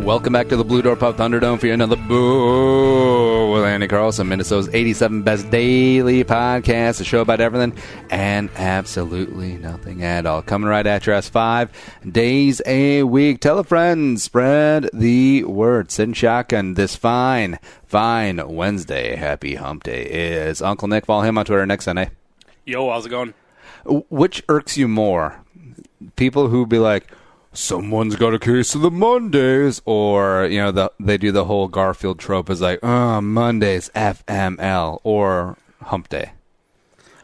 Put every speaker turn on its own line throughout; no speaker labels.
Welcome back to the Blue Door Pub Thunderdome for another Boo with Andy Carlson, Minnesota's 87 Best Daily Podcast, a show about everything and absolutely nothing at all. Coming right at your ass 5 days a week. Tell a friend, spread the word. Sit in shotgun this fine Wednesday. Happy hump day is Uncle Nick. Follow him on Twitter, Nick Sunday.
Yo, how's it going?
Which irks you more? People who be like, someone's got a case of the Mondays, or, you know, they do the whole Garfield trope as like, Mondays, FML, or hump day.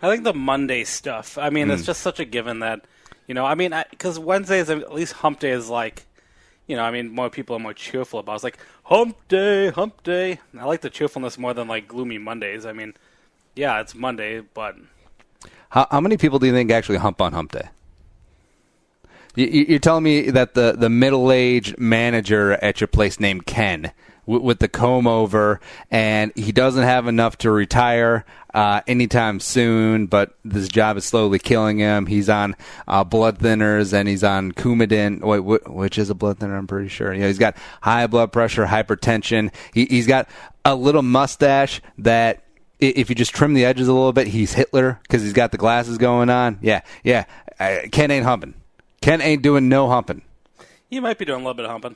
I think the Monday stuff, I mean, it's just such a given that, you know, I mean, because Wednesdays, at least hump day is like, you know, I mean, more people are more cheerful about it. It's like, hump day. I like the cheerfulness more than like gloomy Mondays. I mean, yeah, it's Monday, but...
How many people do you think actually hump on hump day? You're telling me that the middle-aged manager at your place named Ken with the comb over, and he doesn't have enough to retire anytime soon, but this job is slowly killing him. He's on blood thinners, and he's on Coumadin, which is a blood thinner, I'm pretty sure. You know, he's got high blood pressure, hypertension. He's got a little mustache that, if you just trim the edges a little bit, he's Hitler because he's got the glasses going on. Yeah. Ken ain't humping. Ken ain't doing no humping.
He might be doing a little bit of humping.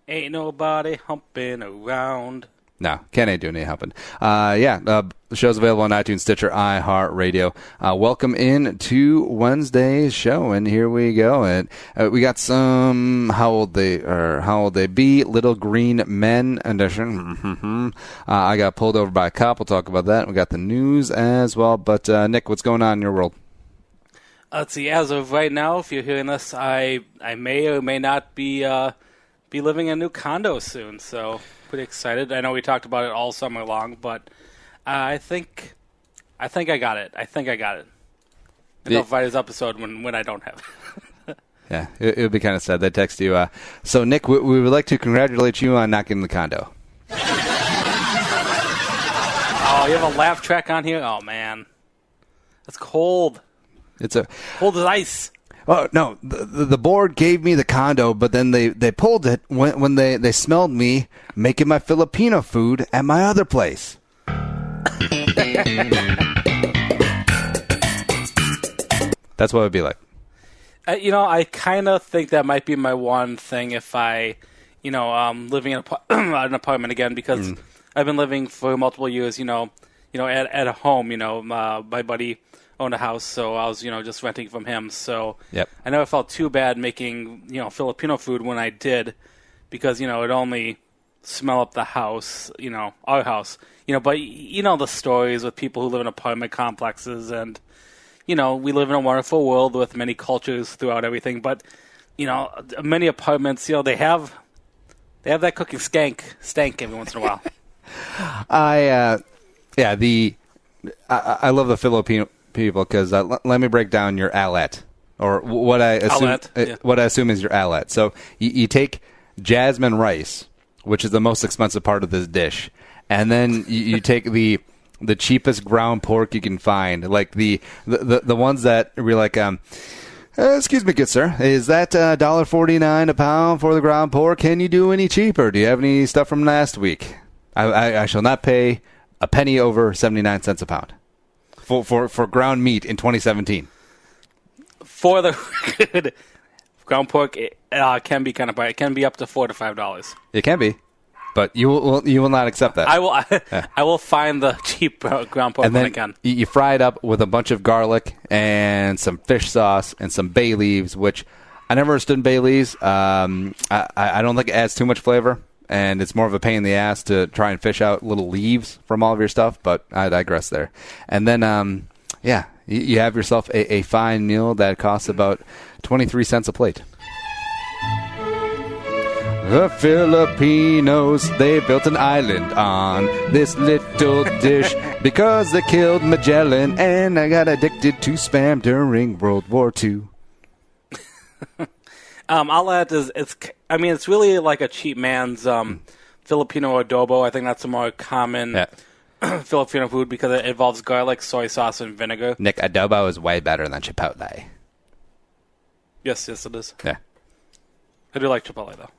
Ain't nobody humping around.
No, Ken ain't doing any humping. The show's available on iTunes, Stitcher, iHeartRadio. Welcome in to Wednesday's show, and here we go. And we got some How Old They Be, Little Green Men Edition. I got pulled over by a cop. We'll talk about that. We got the news as well. But Nick, what's going on in your world?
Let's see. As of right now, if you're hearing this, I may or may not be living in a new condo soon. So pretty excited. I know we talked about it all summer long, but I think I got it. And I'll find this episode when I don't have it.
Yeah, it would be kind of sad. They text you. So Nick, we would like to congratulate you on not getting the condo.
Oh, you have a laugh track on here? Oh man, that's cold.
It's
cold as ice.
Oh no! The board gave me the condo, but then they pulled it when they smelled me making my Filipino food at my other place. That's what it would be like.
You know, I kind of think that might be my one thing if I, living in an apartment again, because I've been living for multiple years. At a home. My buddy owned a house, so I was, just renting from him. So
yep.
I never felt too bad making, Filipino food when I did, because, it only smell up the house, our house. But the stories with people who live in apartment complexes, and, we live in a wonderful world with many cultures throughout everything. But, many apartments, they have that cooking stank every once in a while.
I love the Filipino people, because let me break down your allet, or what I assume is your allet. So you take jasmine rice, which is the most expensive part of this dish, and then you take the cheapest ground pork you can find, like the ones that we're like, excuse me, good sir, is that $1.49 a pound for the ground pork? Can you do any cheaper? Do you have any stuff from last week? I shall not pay a penny over 79 cents a pound for ground meat in 2017.
For the good, ground pork can be kind of pricey. It can be up to $4 to $5.
It can be, but you will not accept that.
I will find the cheap ground pork
and then
when I can.
You fry it up with a bunch of garlic and some fish sauce and some bay leaves, which I never understood bay leaves. I don't think it adds too much flavor, and it's more of a pain in the ass to try and fish out little leaves from all of your stuff, but I digress there. And then, you have yourself a fine meal that costs about 23 cents a plate. The Filipinos, they built an island on this little dish because they killed Magellan, and I got addicted to spam during World War II.
I'll add it's really like a cheap man's Filipino adobo. I think that's a more common Filipino food because it involves garlic, soy sauce, and vinegar.
Nick, adobo is way better than Chipotle.
Yes, it is.
Yeah.
I do like Chipotle,
though.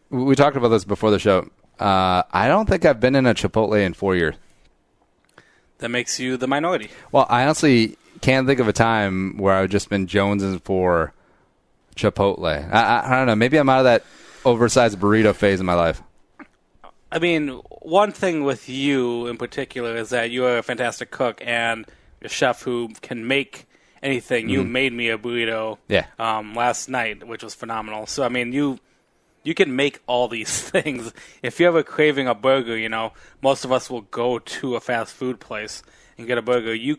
We talked about this before the show. I don't think I've been in a Chipotle in 4 years.
That makes you the minority.
Well, I honestly can't think of a time where I've just been jonesing for Chipotle. I don't know. Maybe I'm out of that oversized burrito phase in my life.
I mean, one thing with you in particular is that you are a fantastic cook and a chef who can make anything. You made me a burrito last night, which was phenomenal. So, I mean, you can make all these things. If you're ever craving a burger, you know, most of us will go to a fast food place and get a burger. You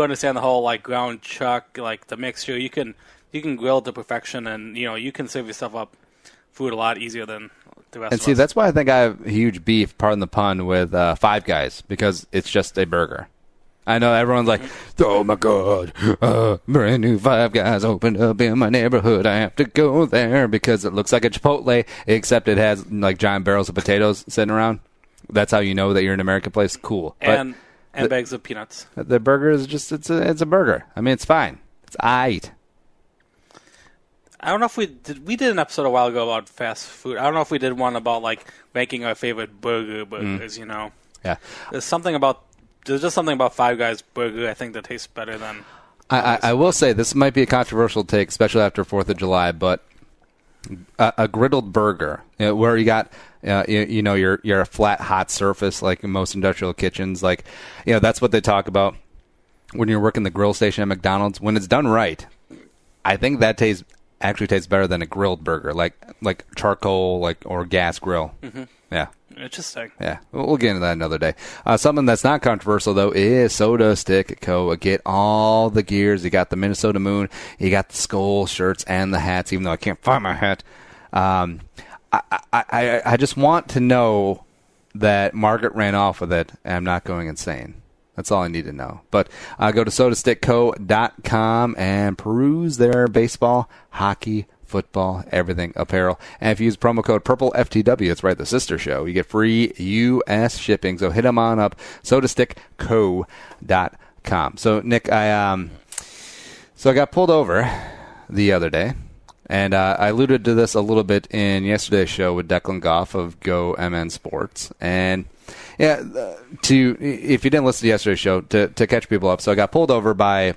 understand the whole, like, ground chuck, like, the mixture. You can grill it to perfection, and, you know, you can serve yourself up food a lot easier than the rest of us.
And see, that's why I think I have huge beef, pardon the pun, with Five Guys, because it's just a burger. I know everyone's like, oh my God, brand new Five Guys opened up in my neighborhood. I have to go there because it looks like a Chipotle, except it has like giant barrels of potatoes sitting around. That's how you know that you're in an American place. Cool.
And bags of peanuts.
The burger is just, it's a burger. I mean, it's fine. It's aight.
I don't know if we did an episode a while ago about fast food. I don't know if we did one about like ranking our favorite burgers, you know.
Yeah.
There's just something about Five Guys burger I think that tastes better than
I will say this might be a controversial take, especially after 4th of July, but a griddled burger, you know, where you got you're a flat hot surface like in most industrial kitchens, like, you know, that's what they talk about when you're working the grill station at McDonald's. When it's done right, I think that actually tastes better than a grilled burger, like charcoal, or gas grill. Mm-hmm. Yeah.
Interesting.
Yeah, we'll get into that another day. Something that's not controversial, though, is Soda Stick Co. Get all the gears. You got the Minnesota Moon. You got the skull shirts and the hats, even though I can't find my hat. I just want to know that Margaret ran off with it, and I'm not going insane. That's all I need to know. But go to sodastickco.com and peruse their baseball, hockey, football, everything, apparel. And if you use promo code PURPLEFTW, it's right, the sister show, you get free U.S. shipping. So hit them on up, sodastickco.com. So, Nick, I got pulled over the other day, and I alluded to this a little bit in yesterday's show with Declan Goff of Go MN Sports. And yeah, if you didn't listen to yesterday's show, to catch people up, so I got pulled over by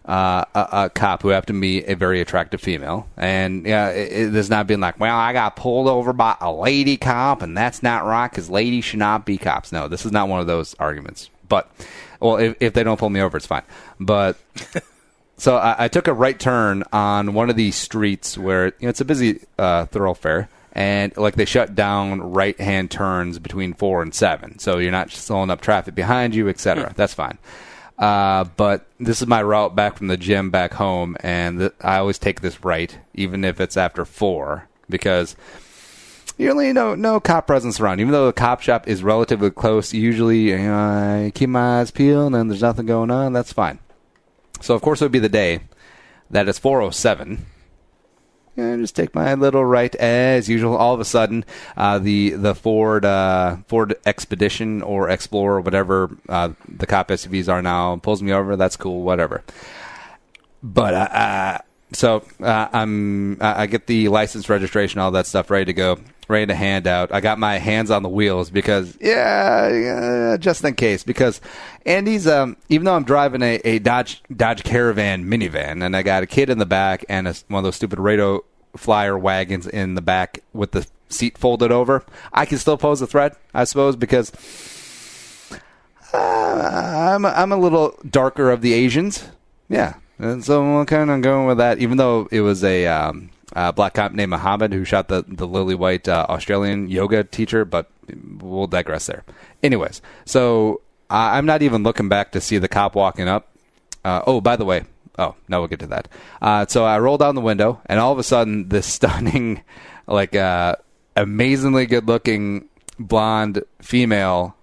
a cop who happened to be a very attractive female. And yeah, there's not being like, well, I got pulled over by a lady cop, and that's not right because ladies should not be cops. No, this is not one of those arguments. But, well, if they don't pull me over, it's fine. But so I took a right turn on one of these streets where, you know, it's a busy thoroughfare. And like they shut down right-hand turns between 4 and 7, so you're not slowing up traffic behind you, etc. That's fine. But this is my route back from the gym back home, and I always take this right, even if it's after 4, because usually no cop presence around. Even though the cop shop is relatively close, usually I keep my eyes peeled and there's nothing going on. That's fine. So of course it would be the day that it's 4:07. And just take my little right as usual. All of a sudden, the Ford Expedition or Explorer, whatever the cop SUVs are now, pulls me over. That's cool, whatever. But I get the license, registration, all that stuff ready to go, ready to hand out. I got my hands on the wheels because, just in case. Because Andy's, even though I'm driving a Dodge Caravan minivan, and I got a kid in the back and one of those stupid Radio Flyer wagons in the back with the seat folded over, I can still pose a threat, I suppose, because I'm a little darker of the Asians. Yeah. And so I'm kind of going with that, even though it was a black cop named Muhammad who shot the lily white Australian yoga teacher, but we'll digress there. Anyways, so I'm not even looking back to see the cop walking up. By the way, no, we'll get to that. So I roll down the window, and all of a sudden, this stunning, amazingly good-looking blonde female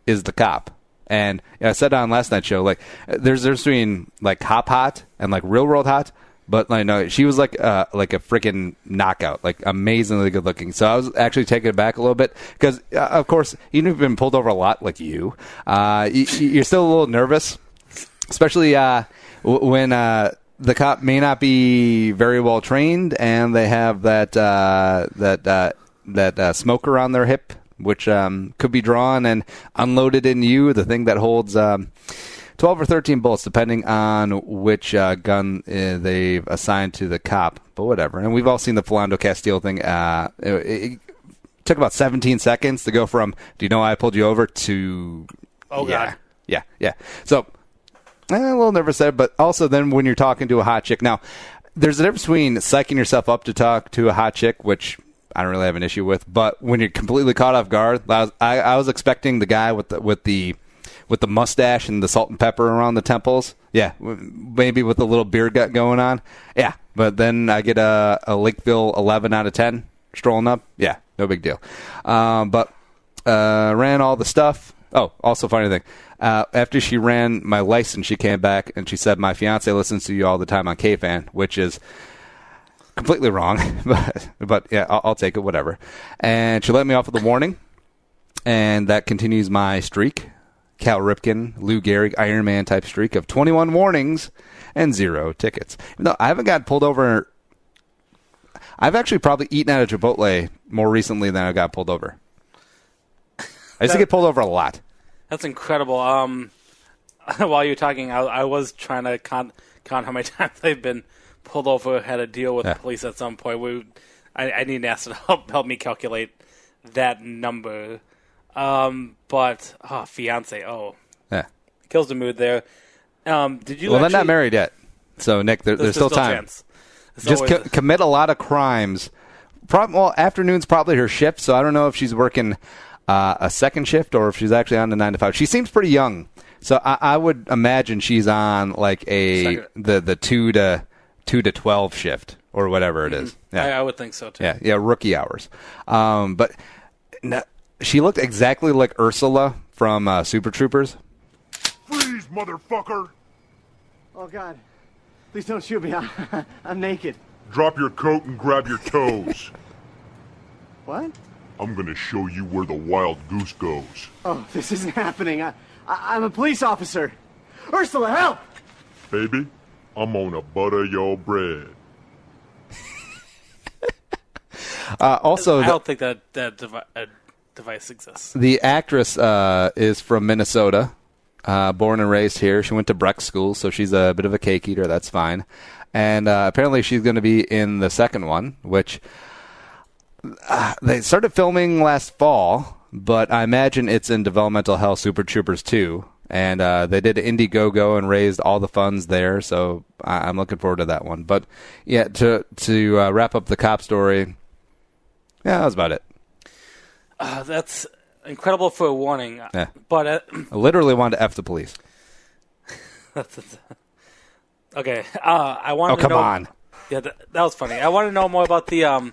is the cop. And I said on last night's show, there's between hot and real world hot, but no, she was like a freaking knockout, amazingly good looking. So I was actually taken aback a little bit because, of course, even if you've been pulled over a lot, like you're still a little nervous, especially when the cop may not be very well trained, and they have that smoker on their hip, which could be drawn and unloaded in you, the thing that holds 12 or 13 bullets, depending on which gun they've assigned to the cop. But whatever. And we've all seen the Philando Castile thing. It took about 17 seconds to go from, do you know why I pulled you over, to...
Oh,
yeah,
God.
Yeah. So, a little nervous there, but also then when you're talking to a hot chick. Now, there's a difference between psyching yourself up to talk to a hot chick, which I don't really have an issue with, but when you're completely caught off guard, I was expecting the guy with the mustache and the salt and pepper around the temples. Yeah, maybe with a little beard gut going on. Yeah, but then I get a Lakeville 11 out of 10 strolling up. Yeah, no big deal. But ran all the stuff. Oh, also funny thing. After she ran my license, she came back and she said, my fiance listens to you all the time on KFan, which is completely wrong. but yeah, I'll take it, whatever. And she let me off with a warning. And that continues my streak. Cal Ripken, Lou Gehrig, Iron Man type streak of 21 warnings and 0 tickets. No, I haven't got pulled over. I've actually probably eaten at a Chipotle more recently than I got pulled over. I used to get pulled over a lot.
That's incredible. While you're talking, I was trying to count how many times I've been pulled over, had a deal with the police at some point. I need NASA to help me calculate that number. But fiance,
yeah,
kills the mood there. Did you?
Well, they're not married yet, so Nick, there's still time.
Chance.
Just commit a lot of crimes. Afternoon's probably her shift, so I don't know if she's working a second shift or if she's actually on the 9 to 5. She seems pretty young, so I would imagine she's on like the 2 to 12 shift or whatever it is. Yeah,
I would think so too.
Yeah, rookie hours. But no, she looked exactly like Ursula from Super Troopers.
Freeze, motherfucker!
Oh, God. Please don't shoot me. I'm naked.
Drop your coat and grab your toes.
What?
I'm gonna show you where the wild goose goes.
Oh, this isn't happening. I'm a police officer. Ursula, help!
Baby, I'm gonna butter your bread.
Also,
I don't think that device exists.
The actress is from Minnesota, born and raised here. She went to Breck School, so she's a bit of a cake eater. That's fine. And apparently she's going to be in the second one, which they started filming last fall, but I imagine it's in developmental hell, Super Troopers 2. And they did Indiegogo and raised all the funds there, so I'm looking forward to that one. But yeah, to wrap up the cop story, yeah, that was about it.
That's incredible for a warning.
Yeah.
But
I literally wanted to F the police.
Okay. I wanted to know.
Oh, come on.
Yeah, that was funny. I want to know more about the.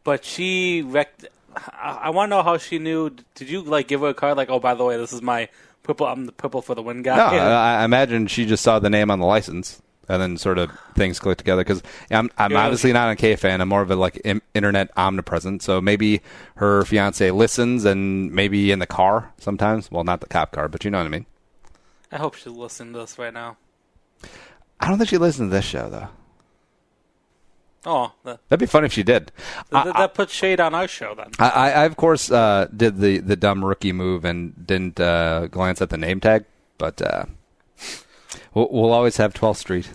But she wrecked. I want to know how she knew. Did you give her a card? Oh, by the way, this is my purple. I'm the purple for the win guy.
No, I imagine she just saw the name on the license. And then sort of things click together because I'm obviously not a K-fan. I'm more of a internet omnipresent. So maybe her fiance listens and maybe in the car sometimes. Well, not the cop car, but you know what I mean.
I hope she's listening to this right now.
I don't think she listens to this show though.
Oh,
that'd be fun if she did.
That puts shade on our show then.
I of course did the dumb rookie move and didn't glance at the name tag, but. We'll always have 12th Street,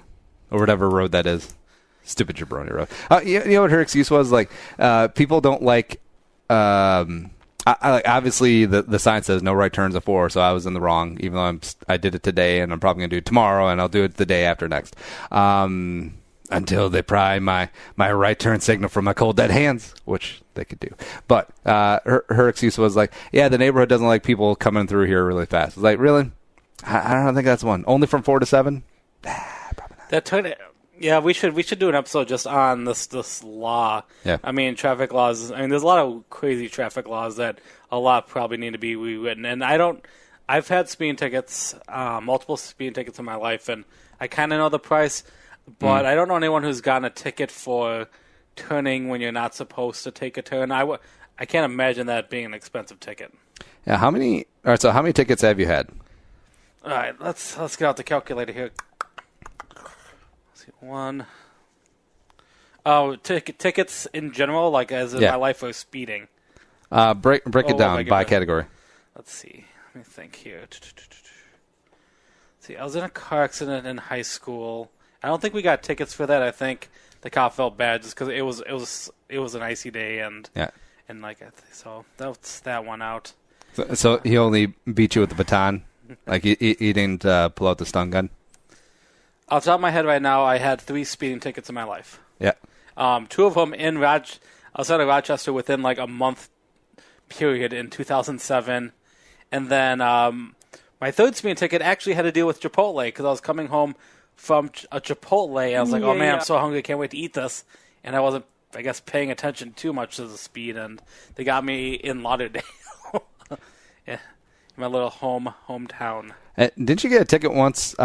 or whatever road that is. Stupid jabroni road. You know what her excuse was? People don't like... obviously, the sign says no right turns before, so I was in the wrong, even though I did it today, and I'm probably going to do it tomorrow, and I'll do it the day after next. Until they pry my right turn signal from my cold dead hands, which they could do. But her excuse was the neighborhood doesn't like people coming through here really fast. It's really? I don't think that's one. Only from 4 to 7? Probably not.
Yeah, we should do an episode just on this law.
Yeah.
I mean, traffic laws. There's a lot of crazy traffic laws that a lot probably need to be rewritten. And I've had speeding tickets, multiple speeding tickets in my life, and I kind of know the price, but I don't know anyone who's gotten a ticket for turning when you're not supposed to take a turn. I can't imagine that being an expensive ticket.
Yeah. All right. So how many tickets have you had?
All right, let's get out the calculator here. 1. Oh, tickets in general, like as in my life of speeding.
Break it down by category.
Let's see. Let me think here. See, I was in a car accident in high school. I don't think we got tickets for that. I think the cop felt bad just because it was an icy day and so that's that one out.
So he only beat you with the baton, like he didn't pull out the stun gun.
Off the top of my head right now, I had 3 speeding tickets in my life.
Yeah.
2 of them outside of Rochester within like a month period in 2007, and then my 3rd speeding ticket actually had to deal with Chipotle because I was coming home from a Chipotle. And I was like, oh man, I'm so hungry, I can't wait to eat this, and I wasn't, I guess, paying attention too much to the speed, and they got me in Lauderdale, yeah, my little hometown.
Didn't you get a ticket once?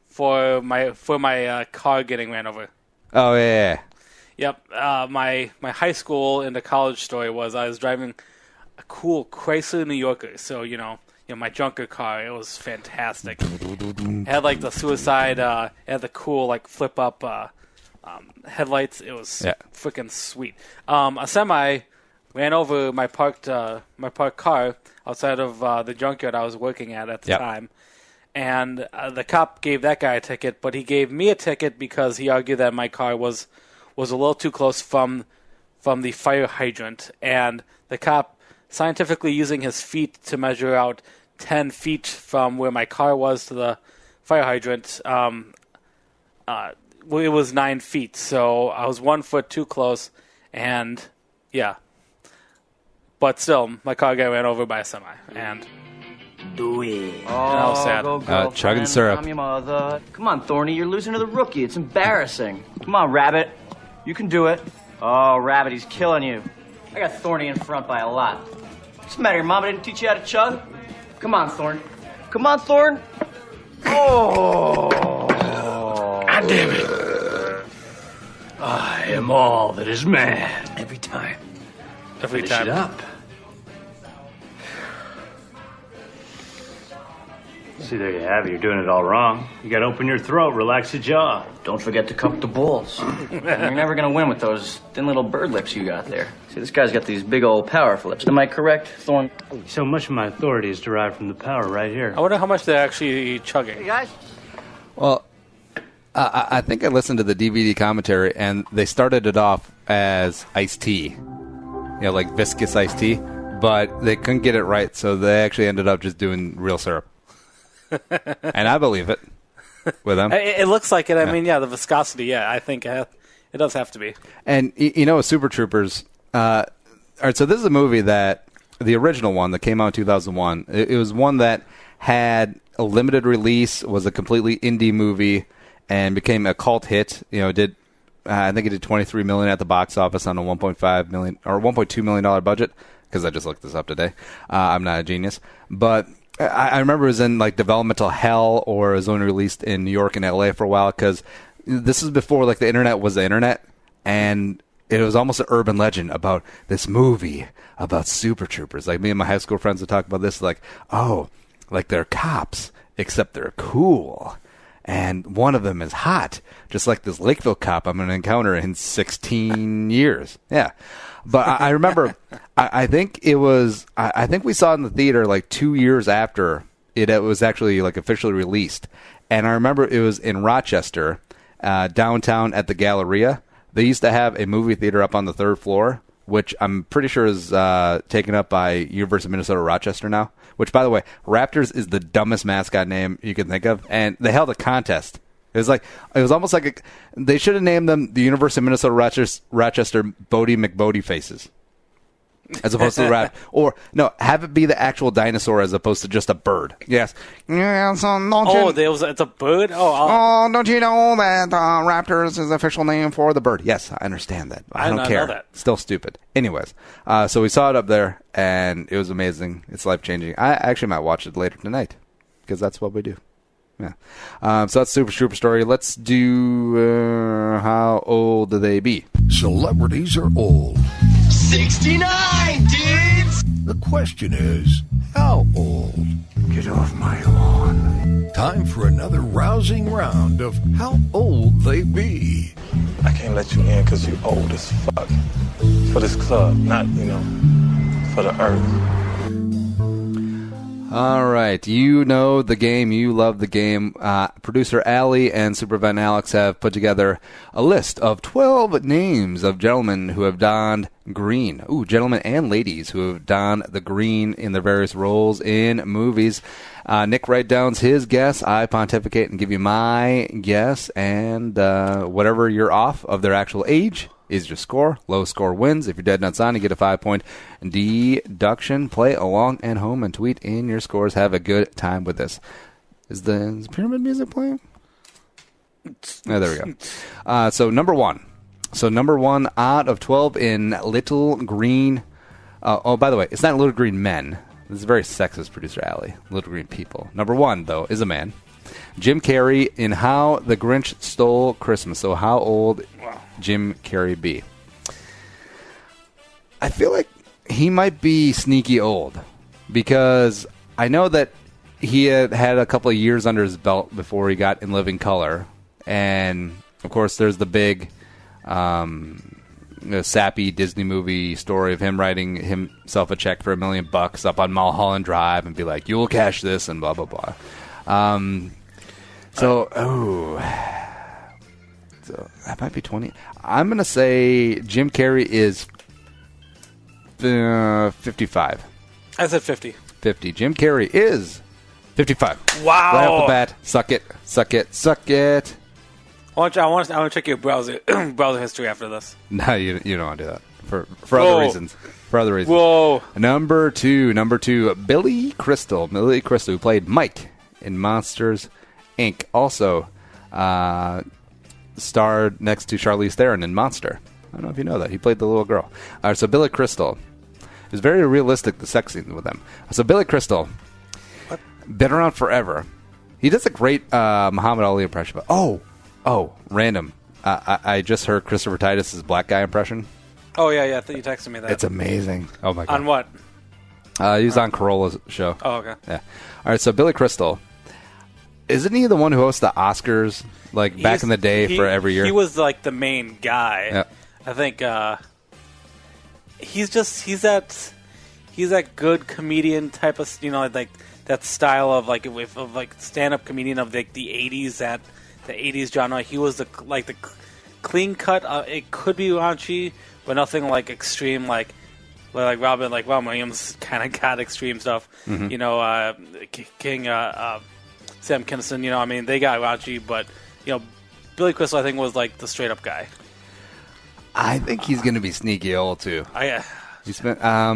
For my car getting ran over.
Oh yeah.
Yep. My high school into college story was I was driving a cool Chrysler New Yorker. So my junker car. It was fantastic. It had like the suicide. It had the cool like flip up headlights. It was freaking sweet. A semi ran over my parked car outside of the junkyard I was working at the time. And the cop gave that guy a ticket, but he gave me a ticket because he argued that my car was a little too close from the fire hydrant. And the cop, scientifically using his feet to measure out 10 feet from where my car was to the fire hydrant, it was 9 feet. So I was 1 foot too close, and yeah. But still, my car got ran over by a semi, and...
Do it.
Oh, I was sad.
Go,
chugging syrup.
I'm your mother. Come on, Thorny, you're losing to the rookie. It's embarrassing. Come on, Rabbit. You can do it. Oh, Rabbit, he's killing you. I got Thorny in front by a lot. What's the matter? Your mama didn't teach you how to chug? Come on, Thorn. Come on, Thorn. Oh.
God damn it. I am all that is man.
Every time.
Finish it up. See, there you have it. You're doing it all wrong. You gotta open your throat, relax your jaw.
Don't forget to cup the balls. You're never gonna win with those thin little bird lips you got there. See, this guy's got these big old powerful lips. Am I correct, Thorn?
So much of my authority is derived from the power right here.
I wonder how much they're actually chugging.
Hey, guys.
Well, I think I listened to the DVD commentary, and they started it off as iced tea. Like viscous iced tea. But they couldn't get it right, so they actually ended up just doing real syrup. And I believe it with them.
It looks like it. I mean, the viscosity, I think it does have to be.
And, Super Troopers, all right, so this is a movie that, the original one that came out in 2001, it was one that had a limited release, was a completely indie movie, and became a cult hit. I think it did $23 million at the box office on a $1.5 million or $1.2 million budget, because I just looked this up today. I'm not a genius. But I remember it was in like developmental hell, or it was only released in New York and LA for a while, because this is before like the internet was the internet, and it was almost an urban legend about this movie about Super Troopers. Like me and my high school friends would talk about this, like, oh, like they're cops, except they're cool. And one of them is hot, just like this Lakeville cop I'm going to encounter in 16 years. Yeah. But I remember, I think it was, I think we saw it in the theater like 2 years after it was actually like officially released. And I remember it was in Rochester, downtown at the Galleria. They used to have a movie theater up on the 3rd floor, which I'm pretty sure is taken up by University of Minnesota Rochester now. Which, by the way, Raptors is the dumbest mascot name you can think of. And they held a contest. It was almost like they should have named them the University of Minnesota Rochester Bodie McBodie Faces, as opposed to the rat. Or no, have it be the actual dinosaur as opposed to just a bird. Yes.
It's a bird.
Don't you know that Raptors is the official name for the bird? Yes, I understand that. I don't care.
Know that.
Still stupid. Anyways, so we saw it up there, and it was amazing. It's life changing. I actually might watch it later tonight, because that's what we do. Yeah. So that's Super Trooper Story. Let's do how old do they be?
Celebrities are old.
69, dudes!
The question is, how old?
Get off my lawn.
Time for another rousing round of How Old They Be.
I can't let you in because you old as fuck. For this club, not, for the earth.
All right. You know the game. You love the game. Producer Allie and Supervent Alex have put together a list of 12 names of gentlemen who have donned green. Ooh, gentlemen and ladies who have donned the green in their various roles in movies. Nick writes down his guess. I pontificate and give you my guess. And whatever you're off of their actual age is your score. Low score wins. If you're dead nuts on, you get a 5-point deduction. Play along at home and tweet in your scores. Have a good time with this. Is the pyramid music playing? Oh, there we go. So number one. So number one out of 12 in Little Green. Oh, by the way, it's not Little Green Men. This is very sexist, Producer Allie. Little Green People. Number one, though, is a man. Jim Carrey in How the Grinch Stole Christmas. So how old Jim Carrey be? I feel like he might be sneaky old because I know that he had a couple of years under his belt before he got In Living Color. And, of course, there's the big sappy Disney movie story of him writing himself a check for $1 million up on Mulholland Drive and be like, "You will cash this," and blah, blah, blah. So that might be 20. I'm going to say Jim Carrey is 55.
I said 50.
50. Jim Carrey is 55.
Wow.
Right off the bat. Suck it. Suck it. Suck it.
I want to check your browser history after this.
No, you don't want to do that. For other reasons. For other reasons.
Whoa.
Number two, Billy Crystal. Billy Crystal, who played Mike in Monsters, Inc. Also starred next to Charlize Theron in Monster. I don't know if you know that. He played the little girl. All right, so Billy Crystal. It was very realistic, the sex scene with them. So Billy Crystal, been around forever. He does a great Muhammad Ali impression. Oh, random. I just heard Christopher Titus's black guy impression.
Oh, yeah. I think you texted me that.
It's amazing. Oh, my God.
On what?
He was on Corolla's show.
Oh, okay.
Yeah. All right, so Billy Crystal. Isn't he the one who hosts the Oscars, back in the day for every year?
He was, the main guy.
Yeah.
I think he's that good comedian type of, that style of, stand-up comedian of, the 80s, the 80s genre. He was the clean cut. It could be raunchy, but nothing extreme like Robin Williams kind of got extreme stuff. Mm-hmm. King Sam Kinison. They got raunchy, but Billy Crystal I think was the straight up guy.
I think he's going to be sneaky old too. He spent. I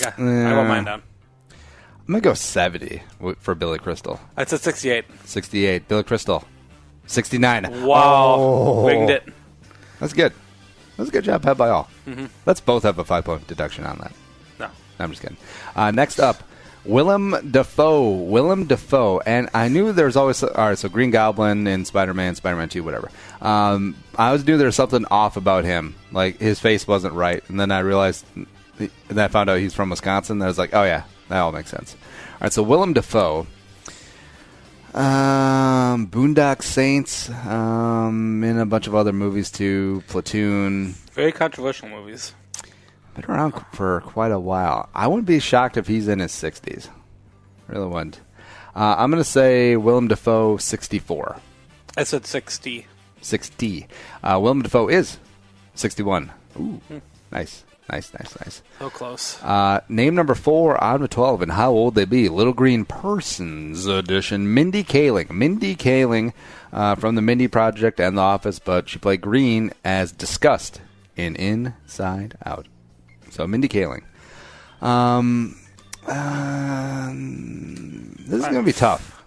got mine down.
I'm going to go 70 for Billy Crystal.
I said 68.
68. Billy Crystal. 69.
Wow.
Oh.
Winged it.
That's good. That's a good job had by all.
Mm-hmm.
Let's both have a 5-point deduction on that.
No.
I'm just kidding. Next up, Willem Dafoe. And I knew there was always... All right, so Green Goblin in Spider-Man 2, whatever. I always knew there was something off about him. His face wasn't right. And then I realized... And then I found out he's from Wisconsin. And I was like, oh, yeah, that all makes sense. All right, so Willem Dafoe... Boondock Saints, in a bunch of other movies too. Platoon.
Very controversial movies.
Been around for quite a while. I wouldn't be shocked if he's in his 60s. Really wouldn't. I'm going to say Willem Dafoe, 64.
I said 60.
60. Willem Dafoe is 61. Ooh, nice.
So close.
Name number 4 out of 12, and how old they be? Little Green Persons edition. Mindy Kaling from the Mindy Project and The Office, but she played Green as discussed in Inside Out. So Mindy Kaling. This is going to be tough.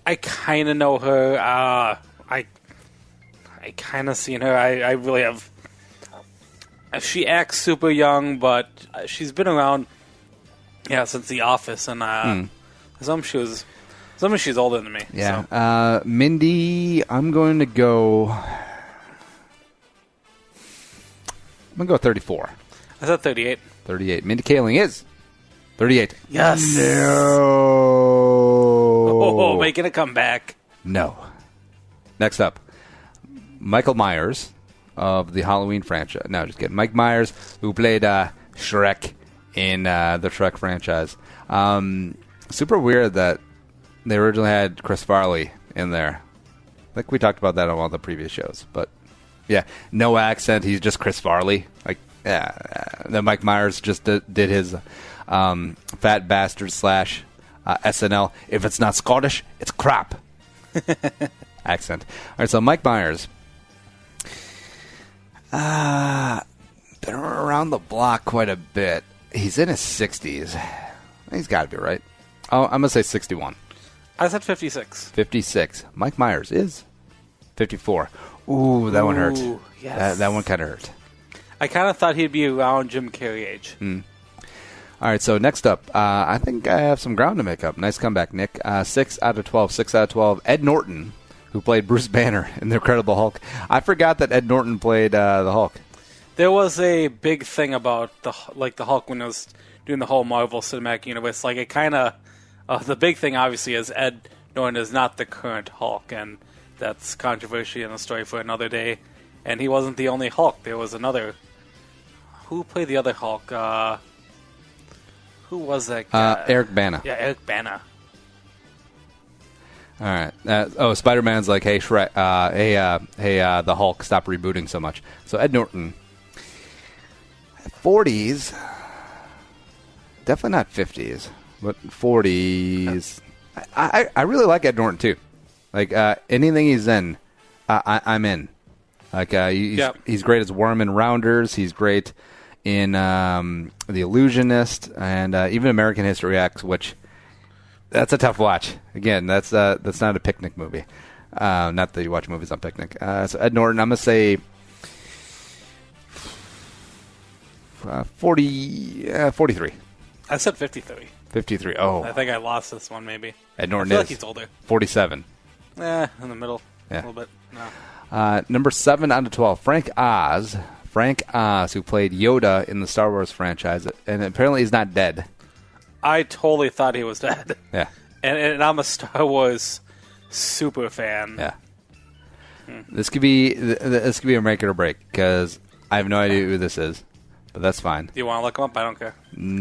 I kind of know her. I kind of seen her. I really have. She acts super young, but she's been around, since The Office, and she's older than me.
Yeah.
So.
Mindy, I'm going to go 34.
I said 38.
38. Mindy Kaling is 38.
Yes.
No.
Oh, making a comeback.
No. Next up, Michael Myers of the Halloween franchise. No, just kidding. Mike Myers, who played Shrek in the Shrek franchise. Super weird that they originally had Chris Farley in there. I think we talked about that on one of the previous shows. But, yeah, no accent. He's just Chris Farley. Like, yeah. Then Mike Myers just did his Fat Bastard / SNL. If it's not Scottish, it's crap. Accent. All right, so Mike Myers. Been around the block quite a bit. He's in his 60s. He's got to be right. Oh, I'm going to say 61.
I said 56.
56. Mike Myers is 54. Ooh, that one hurt.
Yes.
That one kind of hurt.
I kind of thought he'd be around Jim Carrey age.
All right, so next up, I think I have some ground to make up. Nice comeback, Nick. 6 out of 12. 6 out of 12. Ed Norton, who played Bruce Banner in The Incredible Hulk. I forgot that Ed Norton played the Hulk.
There was a big thing about the Hulk when it was doing the whole Marvel Cinematic Universe. Like, it kind of the big thing obviously is Ed Norton is not the current Hulk, and that's controversy and a story for another day. And he wasn't the only Hulk. There was another. Who played the other Hulk? Who was that guy?
Eric Bana.
Yeah, Eric Bana.
All right. Spider-Man's like, hey, Shrek, the Hulk, stop rebooting so much. So Ed Norton, 40s, definitely not 50s, but 40s. I really like Ed Norton too. Like anything he's in, I'm in. Like he's great as Worm in Rounders. He's great in The Illusionist and even American History X, which. That's a tough watch. Again, that's not a picnic movie. Not that you watch movies on picnic. So Ed Norton, I'm going to say 43.
I said 53.
53. Oh.
I think I lost this one maybe.
Ed Norton
I feel
is.
like he's older.
47.
In the middle.
Yeah.
A little bit. No.
Number 7 out of 12. Frank Oz, who played Yoda in the Star Wars franchise. And apparently he's not dead.
I totally thought he was dead.
Yeah.
And I'm a Star Wars super fan.
Yeah. This could be a make it or break because I have no idea who this is, but that's fine.
Do you want to look him up? I don't care.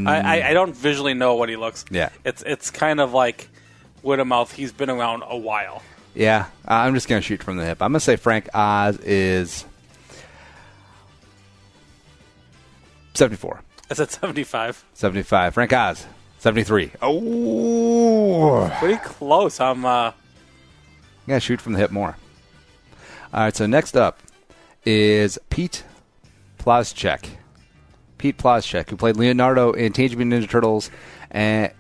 I don't visually know what he looks.
Yeah.
It's kind of like word of mouth. He's been around a while.
Yeah. I'm just going to shoot from the hip. I'm going to say Frank Oz is 74.
I said 75.
75. Frank Oz. 73. Oh!
Pretty close. I'm
gotta shoot from the hip more. All right, so next up is Pete Plazchek. Pete Plazchek, who played Leonardo in Teenage Mutant Ninja Turtles and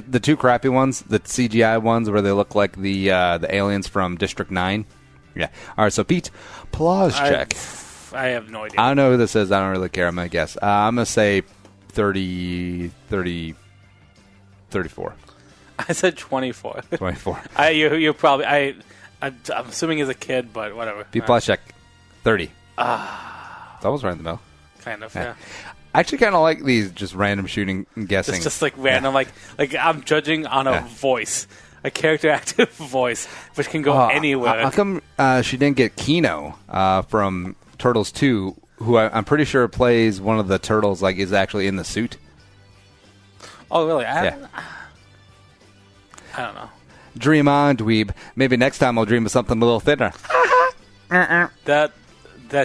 the two crappy ones, the CGI ones where they look like the aliens from District 9. Yeah. All right, so Pete Plazchek.
I have no idea.
I don't know who this is. I don't really care. I'm going to guess. I'm going to say 30, 34.
I said 24.
24.
You probably. I'm assuming he's a kid, but whatever.
Pete Plazchek, 30. It's almost right in the middle.
Kind of, yeah.
I actually kind of like these just random shooting and guessing.
It's just like random, like I'm judging on a voice, a character active voice, which can go anywhere.
How come she didn't get Kino from Turtles 2? Who I'm pretty sure plays one of the turtles, like is actually in the suit.
Oh, really? I don't know.
Dream on, dweeb. Maybe next time I'll dream of something a little thinner.
That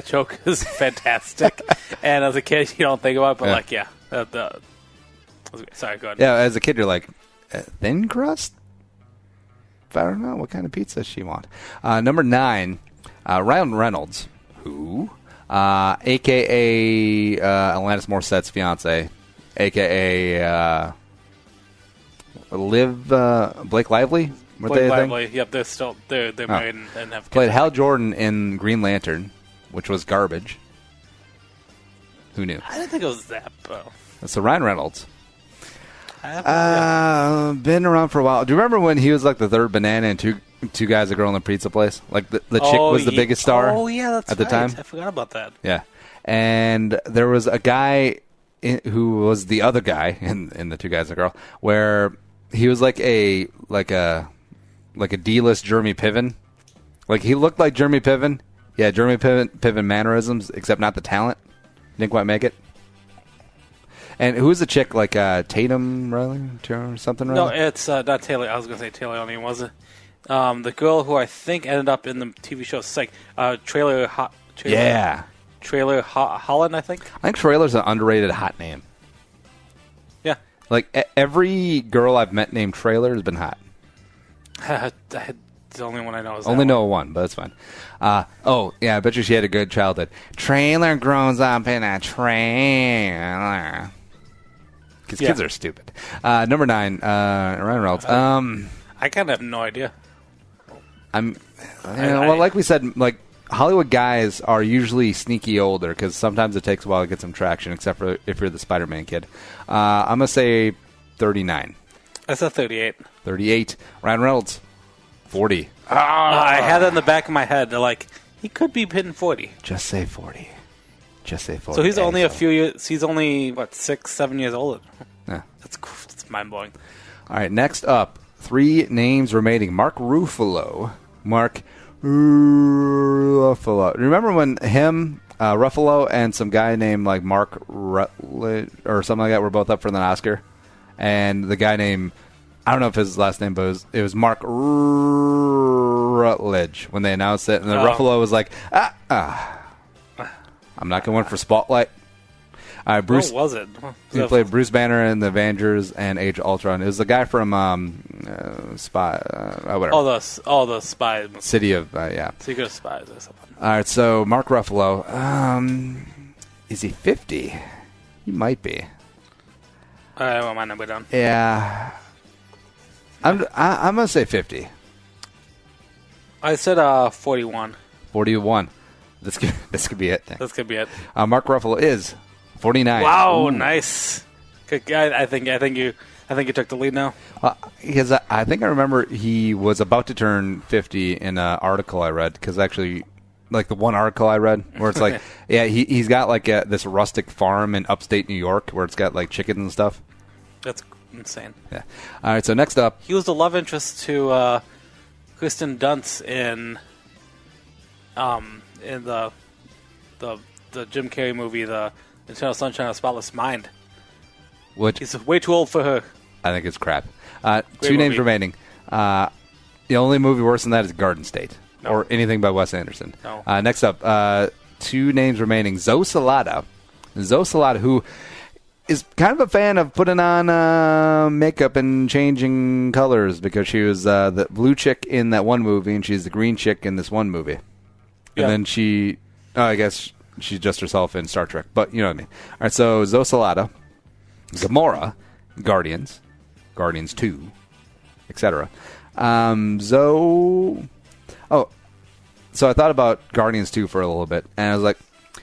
joke is fantastic. And as a kid, you don't think about it, but sorry, go ahead.
Yeah, as a kid, you're like, thin crust? I don't know. What kind of pizza does she want? Number 9, Ryan Reynolds, who... a.k.a. Alanis Morissette's fiance, a.k.a. Blake Lively.
Blake Lively. Yep, they're married and have
played Hal Jordan in Green Lantern, which was garbage. Who knew?
I didn't think it was that.
So Ryan Reynolds. Been around for a while. Do you remember when he was like the third banana and two guys, a girl in the pizza place? Like the chick was the biggest star.
Oh yeah, that's
at the time.
I forgot about that.
Yeah, and there was a guy who was the other guy in the two guys and a girl, where he was like a D-list Jeremy Piven. Like he looked like Jeremy Piven. Yeah, Jeremy Piven mannerisms, except not the talent. Didn't quite make it. And who's the chick like Tatum Riley or something?
No,
Riley?
it's not Taylor. I was going to say Taylor Onion, was it? The girl who I think ended up in the TV show Psych. Trailer Holland, I think.
I think Trailer's an underrated hot name.
Yeah.
Like every girl I've met named Trailer has been hot.
The only one I know is
only know one, but that's fine. Oh yeah, I bet you she had a good childhood. Trailer grows up in a trailer. Because kids are stupid. Number 9, Ryan Reynolds.
I kind of have no idea.
Well, like we said, like Hollywood guys are usually sneaky older because sometimes it takes a while to get some traction, except for if you're the Spider-Man kid. I'm gonna say 39.
I said 38.
38. Ryan Reynolds, 40.
I had that in the back of my head. They're like, he could be hitting 40.
Just say 40. Just say 40.
So he's only a few years. He's only 6, 7 years older.
Yeah,
that's mind blowing.
All right, next up, 3 names remaining. Mark Ruffalo. Remember when him, Ruffalo, and some guy named like Mark Rutledge or something like that were both up for an Oscar, and the guy named, I don't know if his last name, but it was Mark Rutledge when they announced it, and then Ruffalo was like, I'm not going for Spotlight. Bruce,
what was it?
He played Bruce Banner in the Avengers and Age of Ultron. It was the guy from Spy, whatever.
All the spies.
City of
Secret of Spies or something.
All right, so Mark Ruffalo, is he 50? He might be.
I want my number down.
Yeah, I'm gonna say 50.
I said 41.
41. This could be it.
This could be it.
Mark Ruffalo is 49.
Wow,
Ooh.
Nice. Good guy. I think you took the lead now.
Because I think I remember he was about to turn 50 in an article I read. Because actually, like the one article I read where it's like, yeah, he's got like this rustic farm in upstate New York where it's got like chickens and stuff.
That's insane.
Yeah. All right. So next up,
he was the love interest to Kristen Dunst in the Jim Carrey movie, the Eternal Sunshine of the Spotless Mind.
Which
he's way too old for her.
I think it's crap. 2 names remaining. The only movie worse than that is Garden State or anything by Wes Anderson.
No.
Next up, 2 names remaining. Zoe Salata. Zoe Salata, who is kind of a fan of putting on makeup and changing colors because she was the blue chick in that one movie and she's the green chick in this one movie. And then I guess she's just herself in Star Trek, but you know what I mean. All right, so Zoe Salata, Gamora, Guardians 2, etc. So I thought about Guardians 2 for a little bit, and I was like,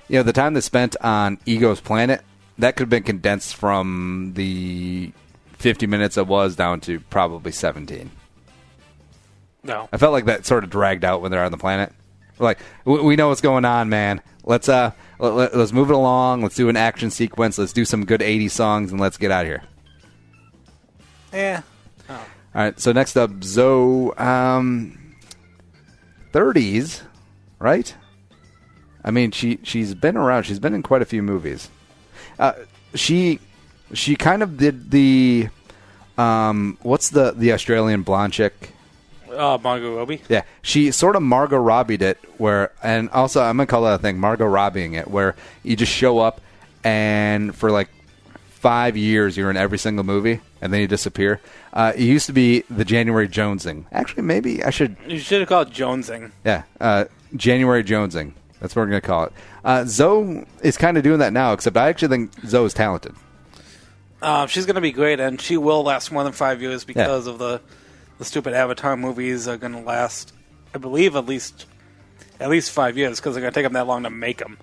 the time they spent on Ego's planet, that could have been condensed from the 50 minutes it was down to probably 17.
No.
I felt like that sort of dragged out when they're on the planet. Like, we know what's going on, man. Let's move it along. Let's do an action sequence. Let's do some good 80s songs, and let's get out of here.
Yeah. Oh.
All right, so next up, Zoe, 30s, right? I mean, she's been around. She's been in quite a few movies. She kind of did the what's the Australian blonde chick?
Margot Robbie.
Yeah, she sort of Margot Robbie'd it, and also I'm gonna call that a thing, Margot Robbieing it, where you just show up and for like 5 years you're in every single movie and then you disappear. It used to be the January Jonesing. Actually, maybe I should.
You should have called it Jonesing.
Yeah, January Jonesing. That's what we're gonna call it. Zoe is kind of doing that now, except I actually think Zoe is talented.
She's gonna be great, and she will last more than 5 years because of the stupid Avatar movies are going to last, I believe, at least 5 years because they're going to take them that long to make them.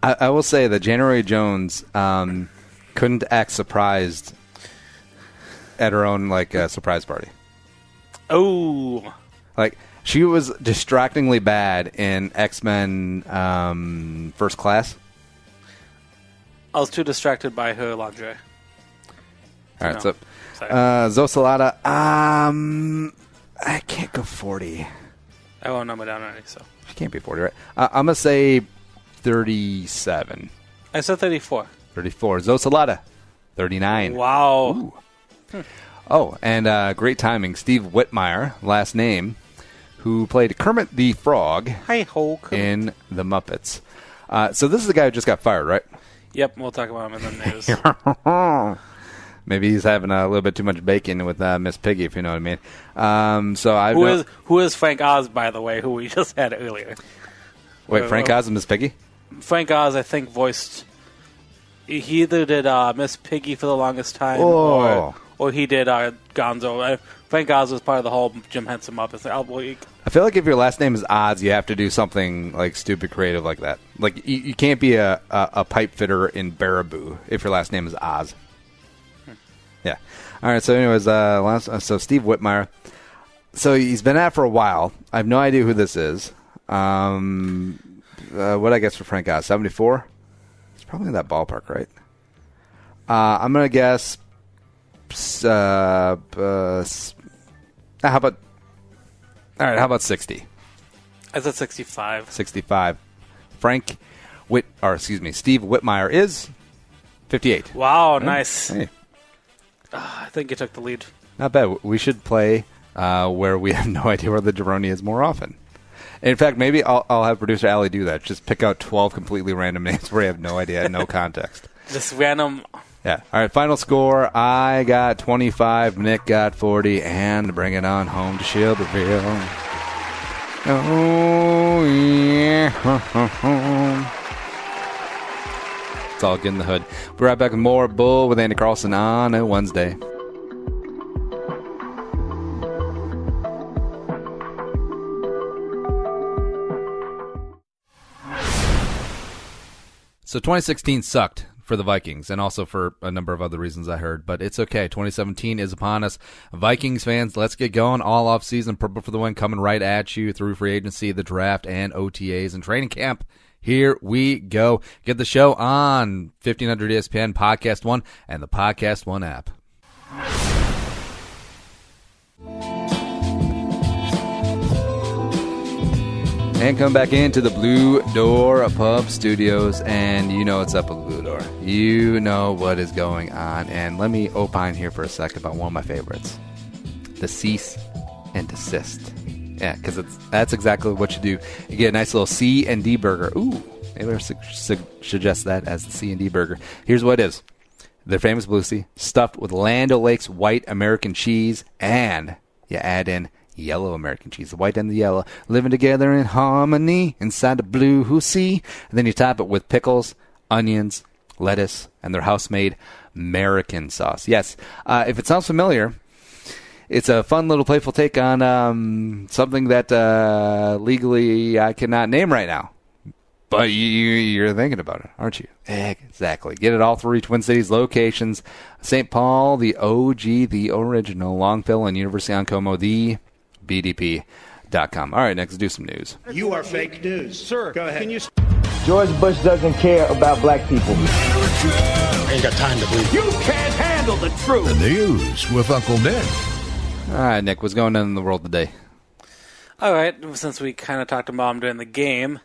I will say that January Jones couldn't act surprised at her own surprise party.
Oh,
she was distractingly bad in X-Men First Class.
I was too distracted by her lingerie.
All right,
No.
so
Sorry.
Zosalada, I can't go 40.
I won't number down already, so.
She can't be 40, right? I'm going to say 37.
I said 34.
34. Zosalada, 39.
Wow.
Oh, and great timing. Steve Whitmire, last name, who played Kermit the Frog
Hi-ho.
in The Muppets. So this is the guy who just got fired, right?
Yep, we'll talk about him in the news.
Maybe he's having a little bit too much bacon with Miss Piggy, if you know what I mean. So
Who is Frank Oz, by the way, who we just had earlier?
Wait, Frank Oz and Miss Piggy?
Frank Oz, I think, voiced... He either did Miss Piggy for the longest time,
Oh.
or he did Gonzo. Frank Oz was part of the whole Jim Henson Muppets.
I feel like if your last name is Oz, you have to do something like stupid creative like that. Like you can't be a pipe fitter in Baraboo if your last name is Oz. Yeah. All right. So, anyways, so Steve Whitmire. So he's been at for a while. I have no idea who this is. What I guess for Frank Oz, 74. It's probably in that ballpark, right? I'm gonna guess. How about? All right. How about 60?
I said 65.
65. Steve Whitmire is 58.
Wow, nice.
Hey,
I think you took the lead.
not bad. We should play where we have no idea where the jabroni is more often. In fact, maybe I'll have producer Allie do that. Just pick out 12 completely random names where you have no idea, no context.
Just random.
Yeah. All right, final score. I got 25, Nick got 40, and bring it on home to Shelbyville. Oh, yeah. It's all good in the hood. We'll be right back with more Bull with Andy Carlson on a Wednesday. So 2016 sucked for the Vikings, and also for a number of other reasons I heard, but it's okay. 2017 is upon us. Vikings fans, let's get going. All off-season, Purple for the Win coming right at you through free agency, the draft, and OTAs and training camp. Here we go. Get the show on 1500 ESPN, Podcast One, and the Podcast One app. And come back into the Blue Door Pub Studios, and you know what's up with Blue Door. You know what is going on, and let me opine here for a second about one of my favorites, the cease and desist. Yeah, because that's exactly what you do. You get a nice little C&D burger. Ooh, maybe I'll suggest that as the C&D burger. Here's what it is. Their famous Blue Sea, stuffed with Land O'Lakes white American cheese, and you add in yellow American cheese, the white and the yellow, living together in harmony inside the Blue Sea. And then you top it with pickles, onions, lettuce, and their house-made American sauce. Yes, if it sounds familiar, it's a fun little playful take on something that legally I cannot name right now. But you're thinking about it, aren't you? Exactly. Get it all three Twin Cities locations. St. Paul, the OG, the original, Longville, and University on Como, the BDP.com. All right, next, do some news.
You are fake news. Sir, go ahead.
George Bush doesn't care about black people.
I ain't got time to believe. You can't handle the truth.
The news with Uncle Nick.
All right, Nick, what's going on in the world today?
All right, since we kind of talked about him during the game,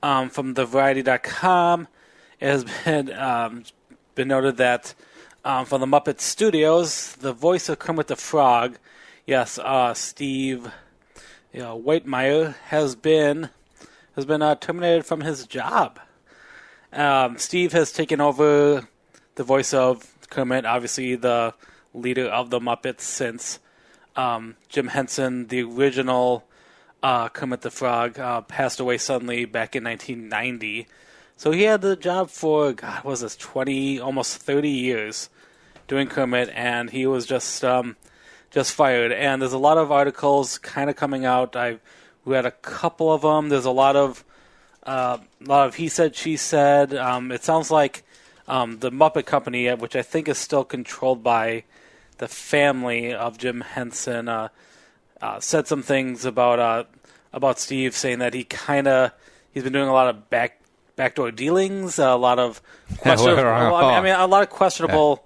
from TheVariety.com, it has been noted that from the Muppet Studios, the voice of Kermit the Frog, yes, Steve Whitmire, has been terminated from his job. Steve has taken over the voice of Kermit, obviously the leader of the Muppets since Jim Henson, the original Kermit the Frog, passed away suddenly back in 1990. So he had the job for, God, what was this, 20, almost 30 years doing Kermit, and he was just fired. And there's a lot of articles kind of coming out. I read a couple of them. There's a lot of he said, she said. It sounds like the Muppet Company, which I think is still controlled by the family of Jim Henson, said some things about Steve, saying that he's been doing a lot of backdoor dealings, a lot of questionable.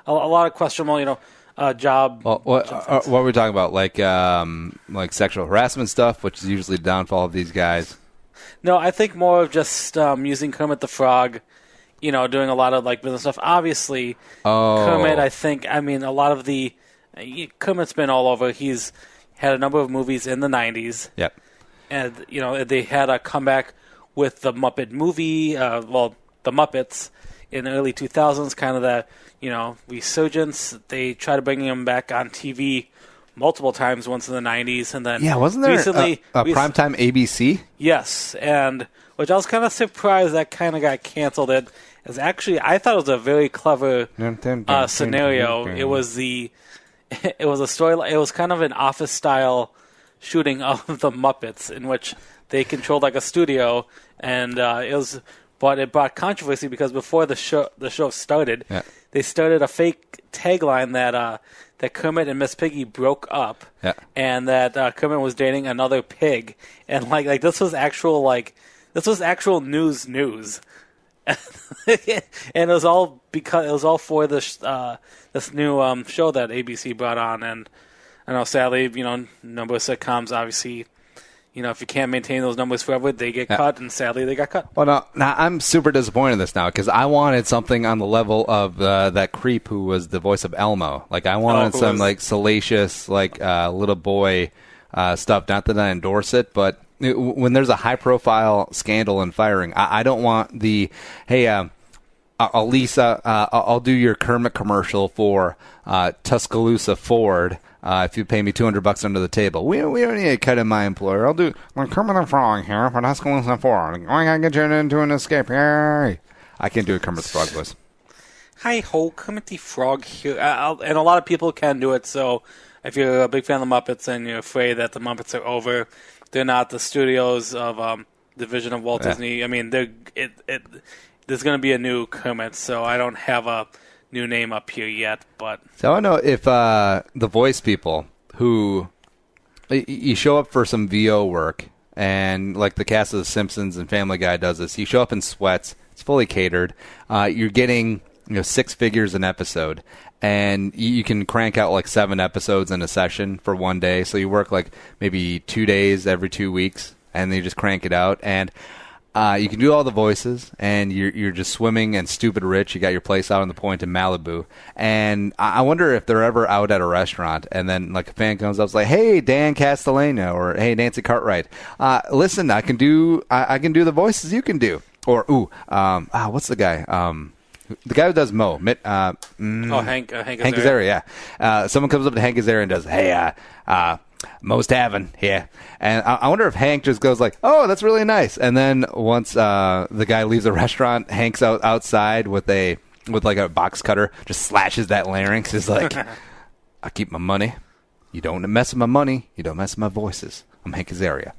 a lot of questionable, job.
Well, what are we talking about? Like sexual harassment stuff, which is usually the downfall of these guys.
No, I think more of just using Kermit the Frog, doing a lot of like business stuff. Obviously, Kermit, a lot of the Kermit's been all over. He's had a number of movies in the 90s.
Yep.
And, they had a comeback with the Muppet movie, the Muppets in the early 2000s, kind of that, resurgence. They tried to bring him back on TV multiple times, once in the 90s, and then
wasn't there
recently
a primetime ABC?
Yes, and which I was kind of surprised that kind of got canceled. I thought it was a very clever scenario. It was a story. It was kind of an Office style shooting of the Muppets, in which they controlled like a studio, and but it brought controversy because before the show started, they started a fake tagline that Kermit and Miss Piggy broke up, and that Kermit was dating another pig, and like this was actual news, and it was all for this new show that ABC brought on. And I know, sadly, number of sitcoms, obviously, if you can't maintain those numbers forever, they get cut, and sadly, they got cut.
Well, now I'm super disappointed in this now, because I wanted something on the level of that creep who was the voice of Elmo. Like, I wanted some like salacious, like little boy stuff. Not that I endorse it, but when there's a high-profile scandal and firing, I don't want the, hey, Lisa, I'll do your Kermit commercial for Tuscaloosa Ford if you pay me $200 under the table. We don't need a cut in my employer. I'll do Kermit the Frog here for Tuscaloosa Ford. I gotta get you into an escape. Yay! I can't do a Kermit the Frog voice.
Hi ho, Kermit the Frog here, and a lot of people can do it. So if you're a big fan of the Muppets and you're afraid that the Muppets are over, they're not the studios of division of Walt Disney. I mean, there's going to be a new Kermit, so I don't have a new name up here yet. But
so I don't know if the voice people who you show up for some VO work, and like the cast of The Simpsons and Family Guy does this, you show up in sweats. It's fully catered. You're getting 6 figures an episode, and you can crank out like 7 episodes in a session for one day. So you work like maybe 2 days every 2 weeks, and then you just crank it out. And you can do all the voices, and you're just swimming and stupid rich. You got your place out on the point in Malibu. And I wonder if they're ever out at a restaurant, and then like a fan comes up and is like, hey, Dan Castellano, or hey, Nancy Cartwright, listen, I can do the voices you can do. Or, what's the guy? The guy who does Mo. Hank Azaria, yeah. Someone comes up to Hank Azaria and does, hey, Mo's Tavern, yeah. And I wonder if Hank just goes like, oh, that's really nice. And then once the guy leaves the restaurant, Hank's outside with like a box cutter, just slashes that larynx. He's like, I keep my money. You don't mess with my money. You don't mess with my voices. I'm Hank Azaria.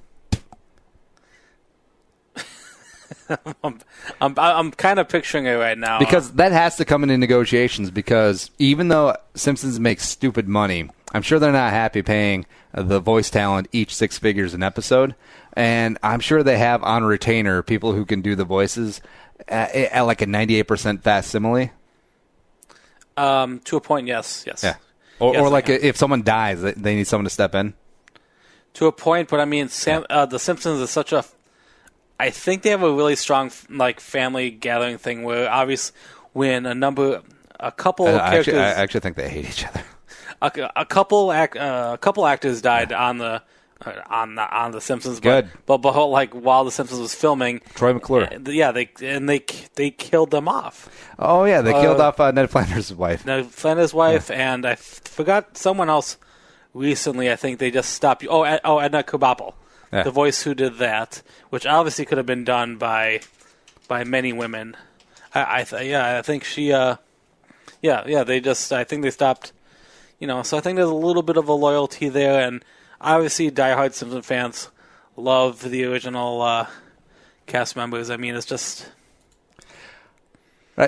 I'm kind of picturing it right now.
Because that has to come into negotiations, because even though Simpsons makes stupid money, I'm sure they're not happy paying the voice talent each 6 figures an episode. And I'm sure they have on retainer people who can do the voices at like a 98% facsimile.
To a point, yes.
Yeah. Or like if someone dies, they need someone to step in.
To a point, but I mean, The Simpsons is such a... I think they have a really strong like family gathering thing where obviously when a couple characters...
I actually think they hate each other.
A couple actors died on the Simpsons.
Good.
But like while the Simpsons was filming,
Troy McClure.
They killed them off.
Oh yeah, they killed off Ned Flanders' wife.
And I forgot someone else recently. I think they just stopped. Edna Krabappel. Yeah. The voice who did that, which obviously could have been done by many women. I think she. They just. I think they stopped. So I think there's a little bit of a loyalty there, and obviously diehard Simpson fans love the original cast members. I mean, it's just.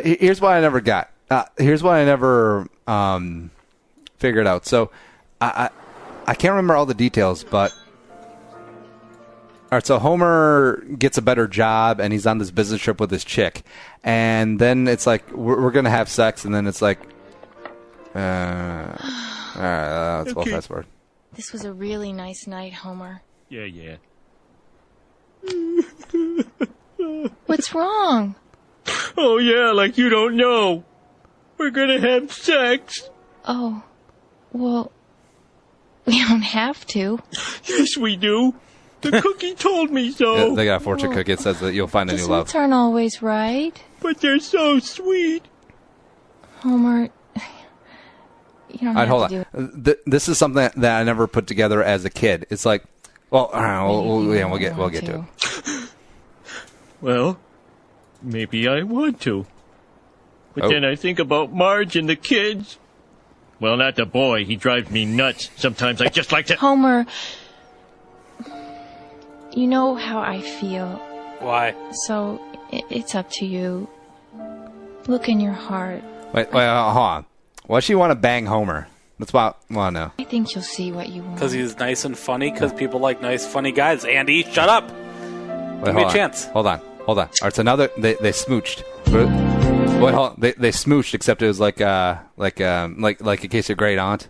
Here's what I never got. Here's what I never figured out. So I can't remember all the details, but. All right, so Homer gets a better job, and he's on this business trip with his chick. And then it's like, we're going to have sex, and then it's like, Let's go fast forward.
This was a really nice night, Homer.
Yeah.
What's wrong?
Oh, yeah, like you don't know. We're gonna have sex.
Oh, well, we don't have to.
Yes, we do. The cookie told me so.
Yeah, they got a fortune cookie. It says that you'll find a new love.
Results aren't always right.
But they're so sweet.
Homer, you don't have
hold
to
on.
do it.
This is something that I never put together as a kid. It's like, well, we'll get to it.
Well, maybe I want to. But then I think about Marge and the kids. Well, not the boy. He drives me nuts. Sometimes I just like to...
Homer, you know how I feel.
Why?
So, it's up to you. Look in your heart.
Wait, hold on. Why does she want to bang Homer? That's what I want to know.
I think you'll see what you want.
Because he's nice and funny, because people like nice, funny guys. Andy, shut up! Give me a chance.
Hold on. All right, so now they smooched. Wait, hold on. They smooched, except it was like a case of great aunt.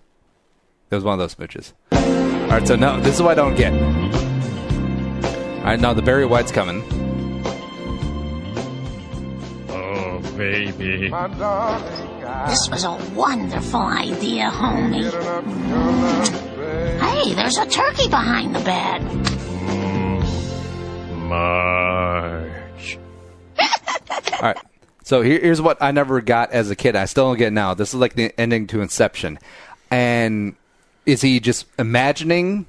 It was one of those smooches. All right, so no, this is what I don't get. All right, now the Barry White's coming.
Oh, baby.
This was a wonderful idea, homie. Hey, there's a turkey behind the bed.
Marge.
All right. So here's what I never got as a kid. I still don't get it now. This is like the ending to Inception. And is he just imagining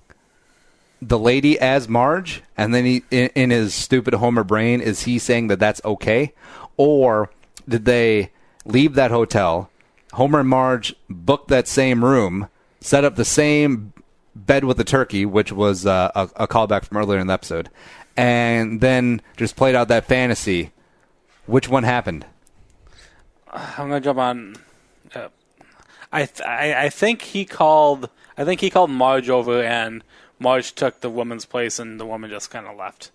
the lady as Marge? And then he, in his stupid Homer brain, is he saying that that's okay? Or did they leave that hotel, Homer and Marge booked that same room, set up the same bed with the turkey, which was a callback from earlier in the episode, and then just played out that fantasy? Which one happened?
I'm gonna jump on. I think he called. I think he called Marge over, and Marge took the woman's place, and the woman just kind of left.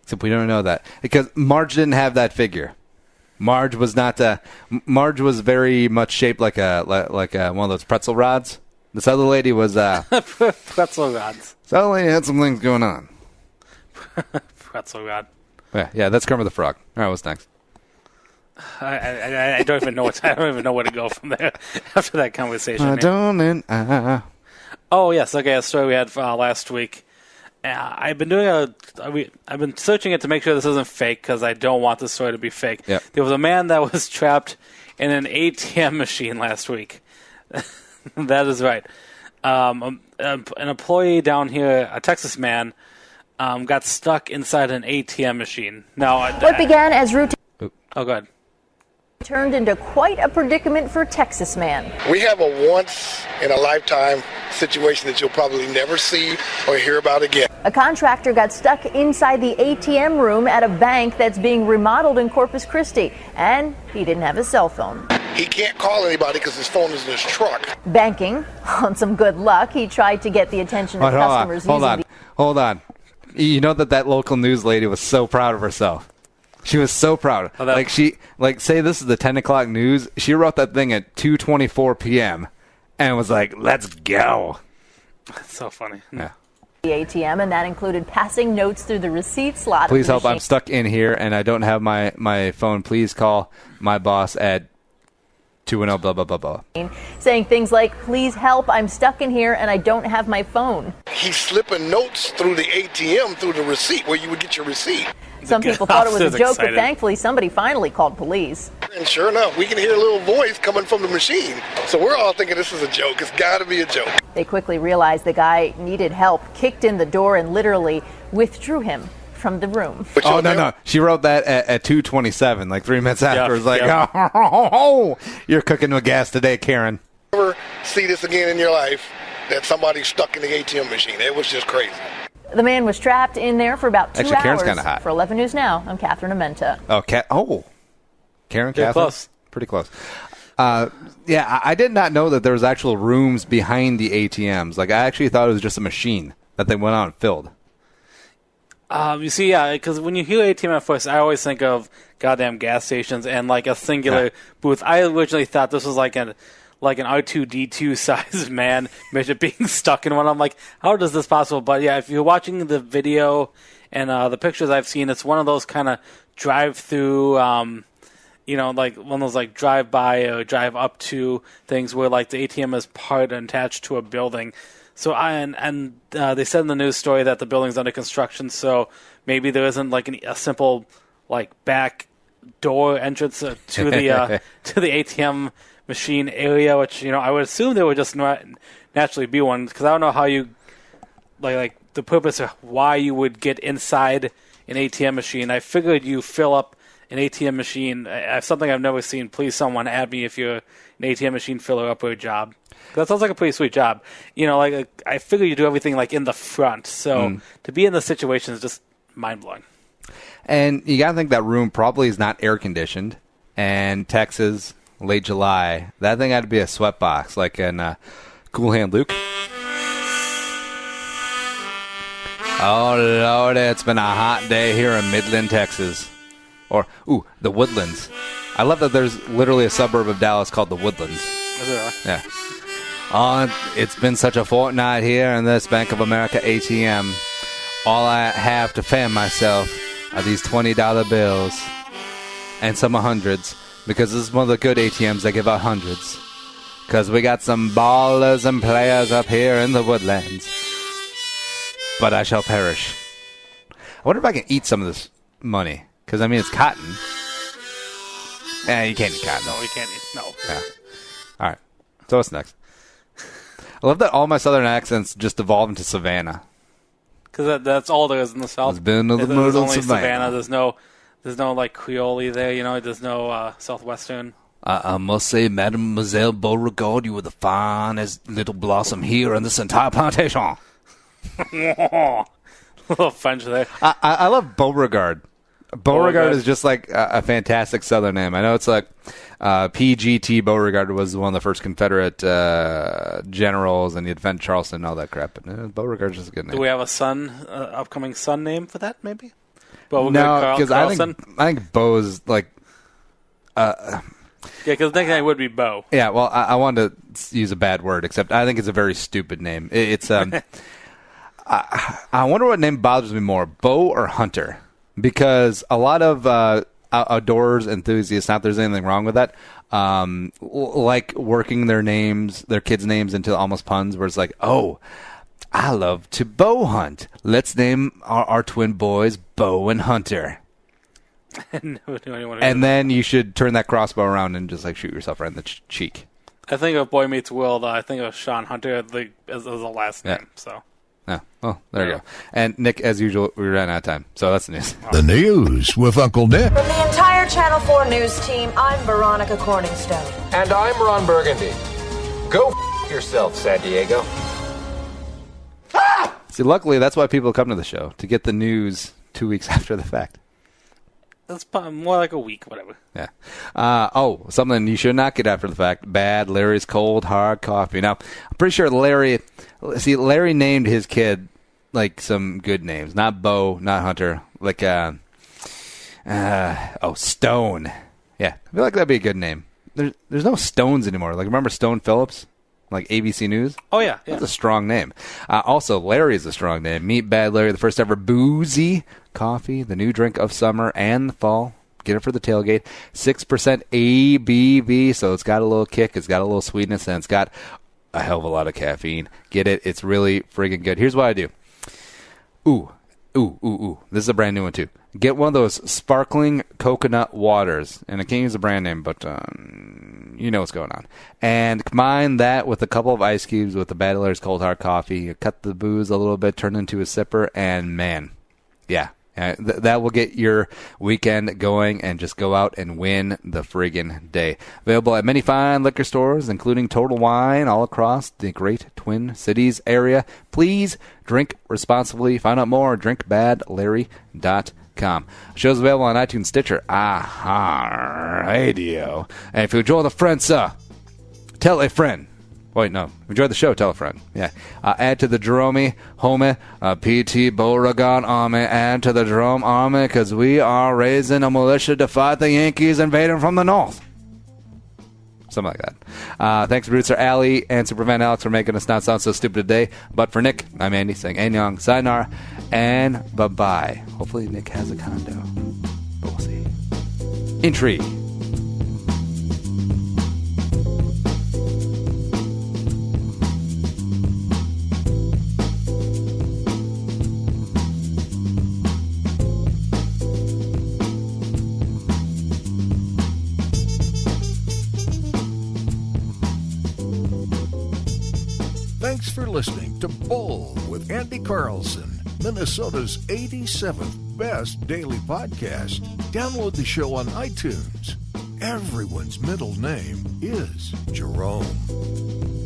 Except we don't know that because Marge didn't have that figure. Marge was not. Marge was very much shaped like a one of those pretzel rods. This other lady was
pretzel rods.
This other lady had some things going on.
Pretzel rod.
Yeah, that's Kermit the Frog. All right, what's next?
I don't even know I don't even know where to go from there after that conversation. Oh yes, okay. A story we had last week. I've been searching it to make sure this isn't fake because I don't want this story to be fake.
Yep.
There was a man that was trapped in an ATM machine last week. That is right. An employee down here, a Texas man, got stuck inside an ATM machine. Now,
what began as routine
go ahead.
Turned into quite a predicament for a Texas man.
We have a once-in-a-lifetime situation that you'll probably never see or hear about again.
A contractor got stuck inside the ATM room at a bank that's being remodeled in Corpus Christi, and he didn't have a cell phone.
He can't call anybody because his phone is in his truck.
Banking on some good luck, he tried to get the attention of customers.
Hold on. You know that local news lady was so proud of herself. She was so proud. Say this is the 10 o'clock news. She wrote that thing at 2:24 p.m. and was like, let's go.
That's so funny.
Yeah.
The ATM, and that included passing notes through the receipt slot.
Please help. I'm stuck in here and I don't have my phone. Please call my boss at 210 blah, blah, blah, blah.
Saying things like, please help, I'm stuck in here and I don't have my phone.
He's slipping notes through the ATM through the receipt where you would get your receipt.
Some people thought it was a joke, but thankfully somebody finally called police.
And sure enough, we can hear a little voice coming from the machine. So we're all thinking this is a joke. It's got to be a joke.
They quickly realized the guy needed help, kicked in the door, and literally withdrew him from the room.
Oh, no. She wrote that at 2:27, like 3 minutes after. It was like, oh, you're cooking with gas today, Karen.
Never see this again in your life, that somebody's stuck in the ATM machine. It was just crazy.
The man was trapped in there for about 2
Actually,
hours.
Karen's kind of hot.
For 11 News Now, I'm Catherine Amenta.
Karen,
Catherine?
Close. Pretty close. I did not know that there was actual rooms behind the ATMs. Like, I actually thought it was just a machine that they went out and filled.
You see, because when you hear ATM at first, I always think of goddamn gas stations and like a singular booth. I originally thought this was like like an R2-D2 sized man midget being stuck in one. I'm like, how is this possible? But yeah, if you're watching the video and the pictures I've seen, it's one of those kind of drive-through, like one of those like drive-by or drive-up to things where like the ATM is part and attached to a building. So they said in the news story that the building's under construction, so maybe there isn't like a simple like back door entrance to the to the ATM machine area, which I would assume there would just naturally be one, because I don't know how you like the purpose of why you would get inside an ATM machine. I figured you fill up an ATM machine. Something I've never seen. Please, someone add me if you're an ATM machine filler upper job. That sounds like a pretty sweet job. I figure you do everything like in the front. So to be in this situation is just mind blowing.
And you got to think that room probably is not air conditioned. And Texas, late July, that thing had to be a sweat box, like in Cool Hand Luke. Oh, Lord, it's been a hot day here in Midland, Texas. Or, the Woodlands. I love that there's literally a suburb of Dallas called the Woodlands.
Is it really?
Yeah. Oh, it's been such a fortnight here in this Bank of America ATM. All I have to fan myself are these $20 bills and some hundreds, because this is one of the good ATMs that give out hundreds. Because we got some ballers and players up here in the Woodlands. But I shall perish. I wonder if I can eat some of this money. Because, it's cotton. You can't eat cotton.
No, you can't eat. No.
Yeah. All right. So what's next? I love that all my southern accents just evolve into Savannah.
Because that's all there is in the South.
There's been no
There's only Savannah. There's no like Creole there. There's no Southwestern.
I must say, Mademoiselle Beauregard, you were the finest little blossom here in this entire plantation.
A little French there.
I love Beauregard. Beauregard is just like a fantastic Southern name. I know it's like P.G.T. Beauregard was one of the first Confederate generals, and he defended Charleston and all that crap. But Beauregard's just a good name.
Do we have a upcoming son name for that? Maybe. No,
because I think Beau's like.
Yeah, because the nickname would be Beau.
Yeah, well, I wanted to use a bad word, except I think it's a very stupid name. It's I wonder what name bothers me more, Beau or Hunter. Because a lot of outdoors enthusiasts, not that there's anything wrong with that, like working their kids' names into almost puns, where it's like, oh, I love to bow hunt. Let's name our twin boys Beau and Hunter. And then you should turn that crossbow around and just like shoot yourself right in the cheek.
I think of Boy Meets World, I think of Sean Hunter as the last name, so...
Yeah. Well, there you go. And Nick, as usual, we ran out of time. So that's the news.
The news with Uncle Nick.
From the entire Channel 4 news team, I'm Veronica Corningstone.
And I'm Ron Burgundy. Go yourself, San Diego.
See, luckily, that's why people come to the show, to get the news 2 weeks after the fact.
That's more like a week, whatever.
Yeah. Something you should not get after the fact. Bad Larry's Cold Hard Coffee. Now, I'm pretty sure Larry named his kid like some good names. Not Beau, not Hunter. Like, Stone. Yeah. I feel like that'd be a good name. There's no Stones anymore. Like, remember Stone Phillips? Like ABC News?
Oh, yeah.
That's a strong name. Also, Larry is a strong name. Meet Bad Larry, the first ever boozy coffee, the new drink of summer and the fall. Get it for the tailgate. 6% ABV, so it's got a little kick, it's got a little sweetness, and it's got a hell of a lot of caffeine. Get it? It's really friggin' good. Here's what I do. Ooh. This is a brand new one, too. Get one of those sparkling coconut waters. And I can't use a brand name, but you know what's going on. And combine that with a couple of ice cubes with the Bad Larry's Cold Hard Coffee. You cut the booze a little bit, turn it into a sipper, and man, yeah. That will get your weekend going, and just go out and win the friggin' day. Available at many fine liquor stores, including Total Wine, all across the great Twin Cities area. Please drink responsibly. Find out more at drinkbadlarry.com. Show's available on iTunes, Stitcher, Radio. And if you enjoy the friends, tell a friend. Wait, no. Enjoy the show. Tell a friend. Yeah. Add to the Jerome, homie, P.T. Beauregard Army. Add to the Jerome Army, because we are raising a militia to fight the Yankees invading from the north. Something like that. Thanks to producer Allie and Superman Alex for making us not sound so stupid today. But for Nick, I'm Andy saying Annyeong, sayonara, and bye-bye. Hopefully Nick has a condo. But we'll see. Intrigue.
Thanks for listening to Bull with Andy Carlson, Minnesota's 87th best daily podcast. Download the show on iTunes. Everyone's middle name is Jerome.